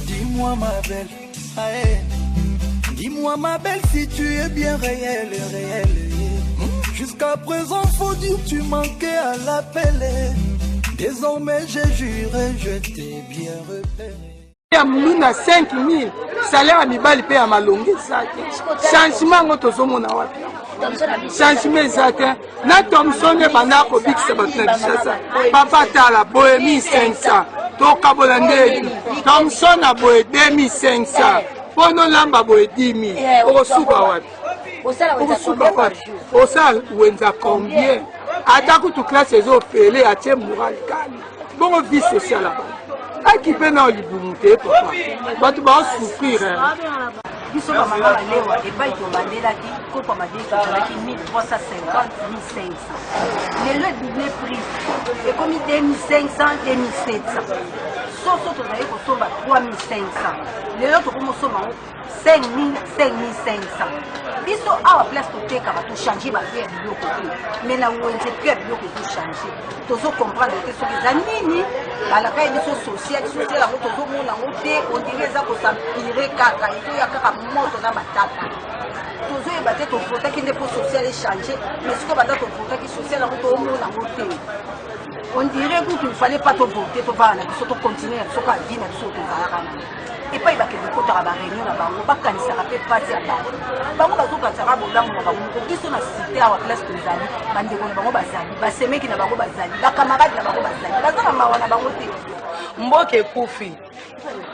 Dis-moi ma belle, dis-moi ma belle si tu es bien réelle. Jusqu'à présent faut dire tu manquais à l'appel. Désormais j'ai juré, je t'ai bien repéré. Muna 5000 salaire à mibali pe à malongi zaki changement ngoto zomona wapi changement ezaka na Thomson e banda ko bikisa batna bisasa papa tala boye 1500 to kabola ndeli Thomson a boye 2500 pono lamba boye 10000 osuka wapi osala wenza combien ataku tu classe ezo pele atie moral kali bongo vie sociale qui peut nous libérer, papa. Tu vas souffrir. Biso ba mama lewa e ba ito bandela ki ko pa madeka ki 1350 1500 le double prix et comme 2500 2700 so to na ko somba 3500 le to ko somba 5000 5500 biso awa place to teka ba to changer ba faire biloko mais na wenze pe biloko to changer to so comprendre que so les anini ala ka biso social la moto zo mona ngote on dirait ça ko s'empirer kaka ito ya kaka moto na batata tozo e batte to photo qui ne peut social changer mais ce que batte to photo qui social la moto mona ngote on dirait qu'il fallait pas te voter to bana biso to continuer so ka vie na biso to zalaka et pas il va que le côté à la réunion là bas on va cancer après parti à bas bango bazo cancer à bolango na bango ko biso na cité à place to zali bande ko na bango bazali ba semeki na bango bazali ba camarade na bango bazali bazana mawa na bango te mboke kufi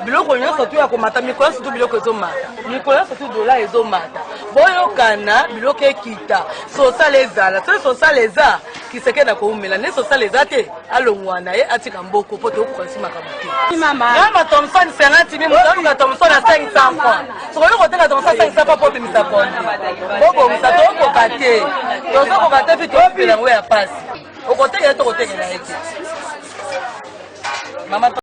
biloko nyonso tu ya komata mikolo nyonso tu biloko ezomata mikolo nyonso tu dola ezomata boyokana biloko ekita sosala ezala soki sosala eza kiseke na koumela ne sosala eza te alongwa na ye atika mboko po tokokosi makambo te gama Thomson 50 000 motoaluka Thomson na 500 francs sokoki kotenga Thomson 500 pa po obimisa konde bobongisa tokokoka te tozokoka te fi toopela ngo ya pasi okotengela tokotengela ye te